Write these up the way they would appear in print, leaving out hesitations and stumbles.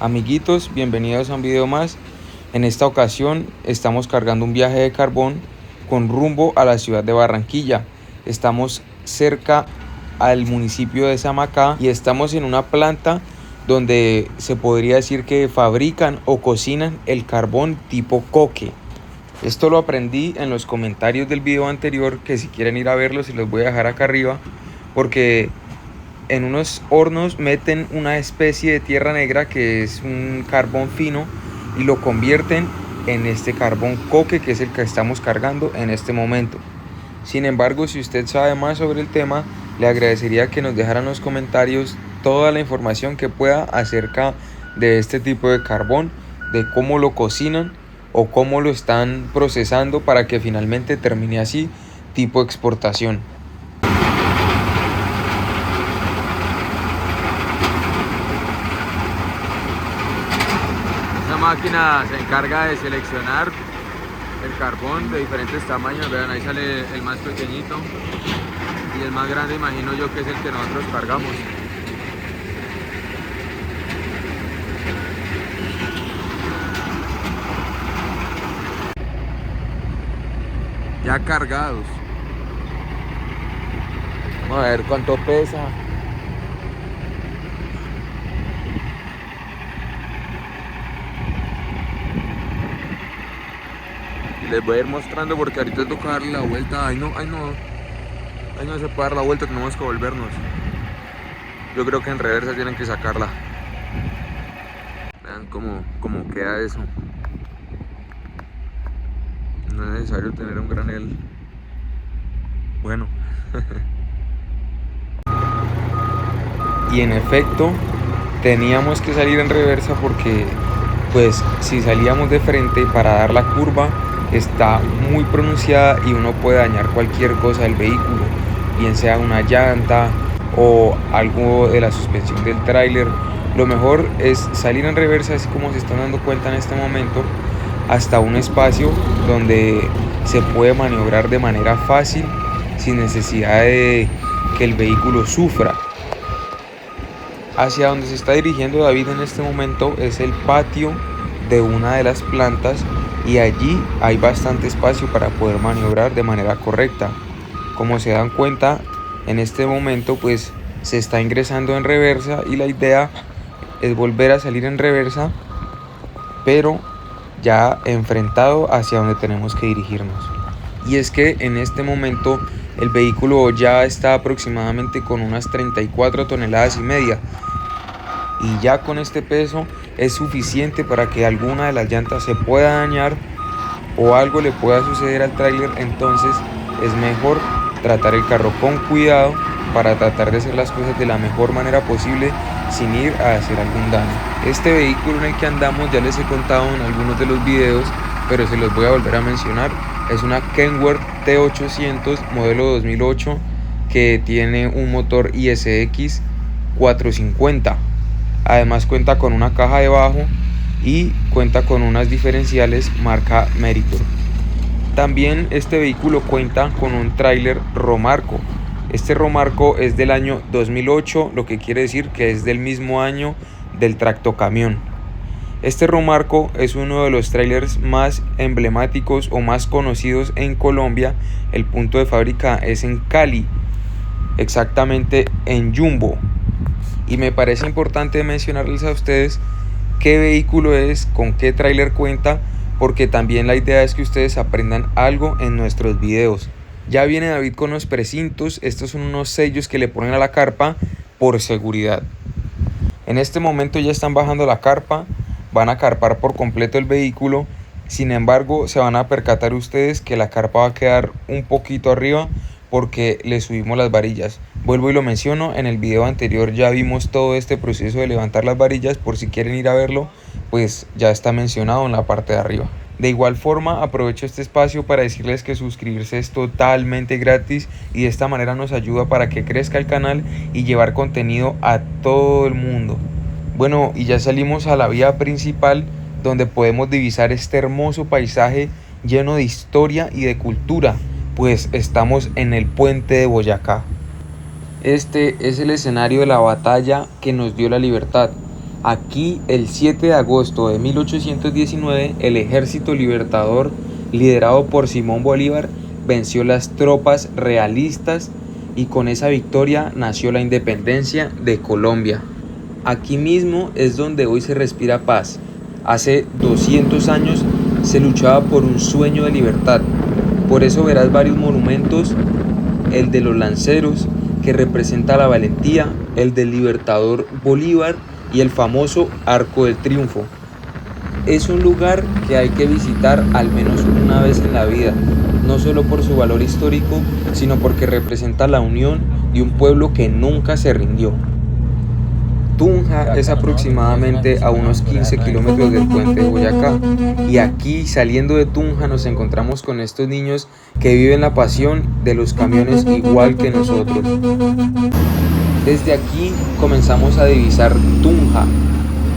Amiguitos, bienvenidos a un video más. En esta ocasión estamos cargando un viaje de carbón con rumbo a la ciudad de Barranquilla. Estamos cerca al municipio de Samacá y estamos en una planta donde se podría decir que fabrican o cocinan el carbón tipo coque. Esto lo aprendí en los comentarios del video anterior, que si quieren ir a verlo se los voy a dejar acá arriba, porque en unos hornos meten una especie de tierra negra que es un carbón fino y lo convierten en este carbón coque, que es el que estamos cargando en este momento. Sin embargo, si usted sabe más sobre el tema, le agradecería que nos dejara en los comentarios toda la información que pueda acerca de este tipo de carbón, de cómo lo cocinan o cómo lo están procesando para que finalmente termine así, tipo exportación. Esta máquina se encarga de seleccionar el carbón de diferentes tamaños. Vean, ahí sale el más pequeñito y el más grande, imagino yo que es el que nosotros cargamos. Ya cargados. Vamos a ver cuánto pesa. Les voy a ir mostrando porque ahorita toca darle la vuelta. Ay no se puede dar la vuelta, tenemos que volvernos. Yo creo que en reversa tienen que sacarla. Vean cómo queda eso. No es necesario tener un granel. Bueno. Y en efecto, teníamos que salir en reversa porque, pues, si salíamos de frente para dar la curva, está muy pronunciada y uno puede dañar cualquier cosa del vehículo, bien sea una llanta o algo de la suspensión del tráiler. Lo mejor es salir en reversa, así como se están dando cuenta en este momento, hasta un espacio donde se puede maniobrar de manera fácil sin necesidad de que el vehículo sufra. Hacia donde se está dirigiendo David en este momento es el patio de una de las plantas y allí hay bastante espacio para poder maniobrar de manera correcta. Como se dan cuenta, en este momento pues se está ingresando en reversa y la idea es volver a salir en reversa, pero ya enfrentado hacia donde tenemos que dirigirnos. Y es que en este momento el vehículo ya está aproximadamente con unas 34 toneladas y media. Y ya con este peso es suficiente para que alguna de las llantas se pueda dañar o algo le pueda suceder al tráiler. Entonces es mejor tratar el carro con cuidado para tratar de hacer las cosas de la mejor manera posible sin ir a hacer algún daño. Este vehículo en el que andamos ya les he contado en algunos de los videos, pero se los voy a volver a mencionar. Es una Kenworth T800 modelo 2008 que tiene un motor ISX 450. Además cuenta con una caja de bajo y cuenta con unas diferenciales marca Meritor. También este vehículo cuenta con un tráiler Romarco. Este Romarco es del año 2008, lo que quiere decir que es del mismo año del tractocamión. Este Romarco es uno de los trailers más emblemáticos o más conocidos en Colombia. El punto de fábrica es en Cali, exactamente en Jumbo. Y me parece importante mencionarles a ustedes qué vehículo es, con qué tráiler cuenta, porque también la idea es que ustedes aprendan algo en nuestros videos. Ya viene David con los precintos. Estos son unos sellos que le ponen a la carpa por seguridad. En este momento ya están bajando la carpa, van a carpar por completo el vehículo. Sin embargo, se van a percatar ustedes que la carpa va a quedar un poquito arriba porque le subimos las varillas. Vuelvo y lo menciono, en el video anterior ya vimos todo este proceso de levantar las varillas. Por si quieren ir a verlo, pues ya está mencionado en la parte de arriba. De igual forma, aprovecho este espacio para decirles que suscribirse es totalmente gratis y de esta manera nos ayuda para que crezca el canal y llevar contenido a todo el mundo. Bueno, y ya salimos a la vía principal, donde podemos divisar este hermoso paisaje lleno de historia y de cultura, pues estamos en el puente de Boyacá. Este es el escenario de la batalla que nos dio la libertad. Aquí, el 7 de agosto de 1819, el ejército libertador, liderado por Simón Bolívar, venció las tropas realistas y con esa victoria nació la independencia de Colombia. Aquí mismo es donde hoy se respira paz. Hace 200 años se luchaba por un sueño de libertad. Por eso verás varios monumentos, el de los lanceros, que representa la valentía, el del libertador Bolívar y el famoso Arco del Triunfo. Es un lugar que hay que visitar al menos una vez en la vida, no solo por su valor histórico, sino porque representa la unión de un pueblo que nunca se rindió. Tunja es aproximadamente a unos 15 kilómetros del puente de Boyacá, y aquí, saliendo de Tunja, nos encontramos con estos niños que viven la pasión de los camiones igual que nosotros. Desde aquí comenzamos a divisar Tunja.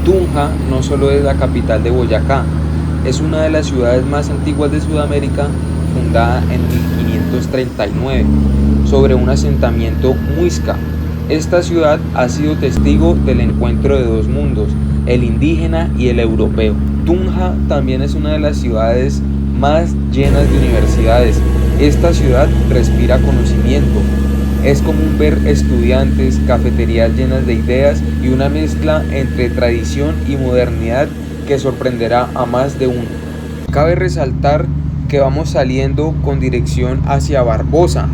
Tunja no solo es la capital de Boyacá, es una de las ciudades más antiguas de Sudamérica, fundada en 1539, sobre un asentamiento muisca. Esta ciudad ha sido testigo del encuentro de dos mundos, el indígena y el europeo. Tunja también es una de las ciudades más llenas de universidades. Esta ciudad respira conocimiento. Es común ver estudiantes, cafeterías llenas de ideas y una mezcla entre tradición y modernidad que sorprenderá a más de uno. Cabe resaltar que vamos saliendo con dirección hacia Barbosa.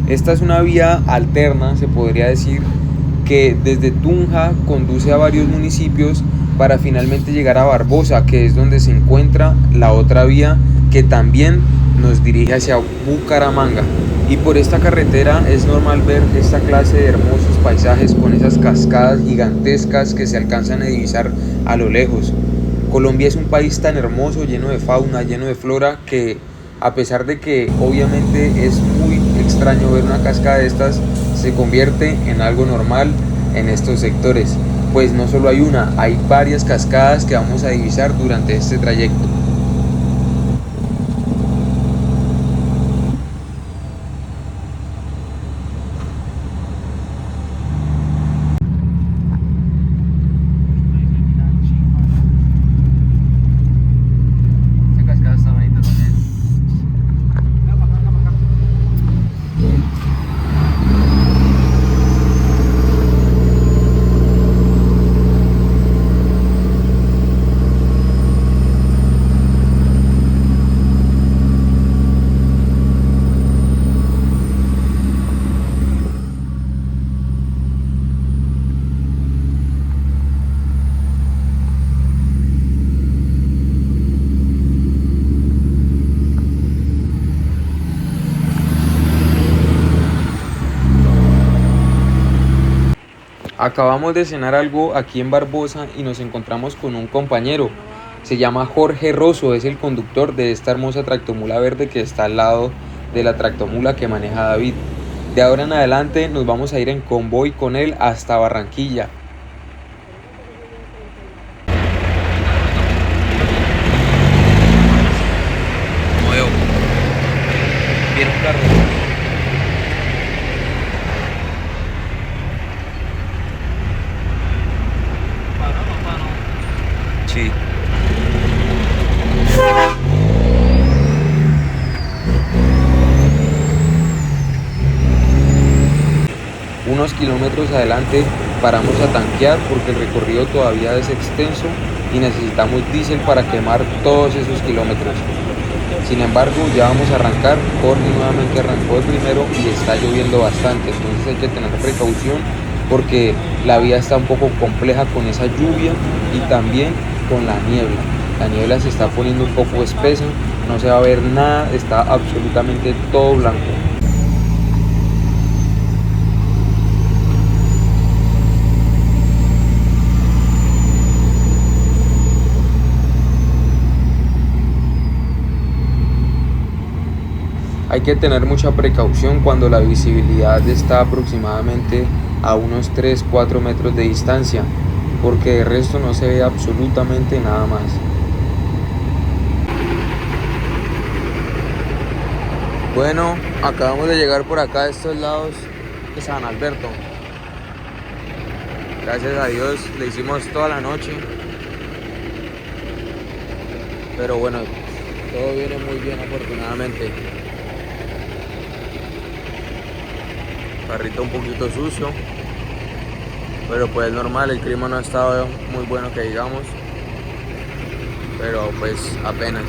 Esta es una vía alterna, se podría decir, que desde Tunja conduce a varios municipios para finalmente llegar a Barbosa, que es donde se encuentra la otra vía que también nos dirige hacia Bucaramanga. Y por esta carretera es normal ver esta clase de hermosos paisajes con esas cascadas gigantescas que se alcanzan a divisar a lo lejos. Colombia es un país tan hermoso, lleno de fauna, lleno de flora, que a pesar de que obviamente es muy extraño ver una cascada de estas, se convierte en algo normal en estos sectores. Pues no solo hay una, hay varias cascadas que vamos a divisar durante este trayecto. Acabamos de cenar algo aquí en Barbosa y nos encontramos con un compañero. Se llama Jorge Rosso, es el conductor de esta hermosa tractomula verde que está al lado de la tractomula que maneja David. De ahora en adelante nos vamos a ir en convoy con él hasta Barranquilla. Nuevo. Viene un carro. Sí. Unos kilómetros adelante paramos a tanquear porque el recorrido todavía es extenso y necesitamos diésel para quemar todos esos kilómetros. Sin embargo, ya vamos a arrancar. Jorge nuevamente arrancó el primero y está lloviendo bastante, entonces hay que tener precaución porque la vía está un poco compleja con esa lluvia y también con la niebla. La niebla se está poniendo un poco espesa, no se va a ver nada, está absolutamente todo blanco. Hay que tener mucha precaución cuando la visibilidad está aproximadamente a unos 3-4 metros de distancia, porque de resto no se ve absolutamente nada más. Bueno, acabamos de llegar por acá a estos lados de San Alberto. Gracias a Dios le hicimos toda la noche. Pero bueno, todo viene muy bien afortunadamente. Carrito un poquito sucio, pero pues normal, el clima no ha estado muy bueno que digamos, pero pues apenas.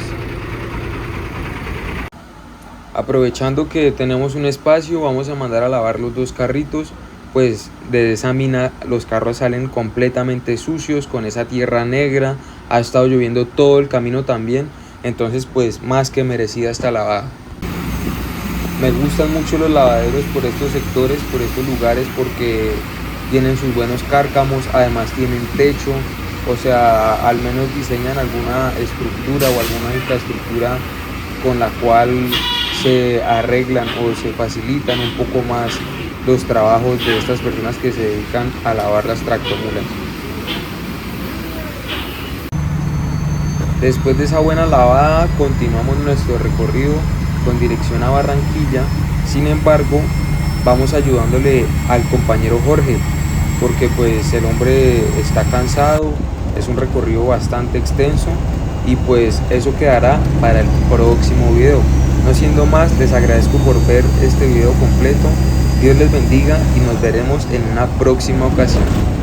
Aprovechando que tenemos un espacio, vamos a mandar a lavar los dos carritos, pues de esa mina los carros salen completamente sucios con esa tierra negra, ha estado lloviendo todo el camino también, entonces pues más que merecida esta lavada. Me gustan mucho los lavaderos por estos sectores, por estos lugares, porque tienen sus buenos cárcamos, además tienen techo, o sea, al menos diseñan alguna estructura o alguna infraestructura con la cual se arreglan o se facilitan un poco más los trabajos de estas personas que se dedican a lavar las tractomulas. Después de esa buena lavada, continuamos nuestro recorrido con dirección a Barranquilla. Sin embargo, vamos ayudándole al compañero Jorge, porque pues el hombre está cansado, es un recorrido bastante extenso y pues eso quedará para el próximo video. No siendo más, les agradezco por ver este video completo. Dios les bendiga y nos veremos en una próxima ocasión.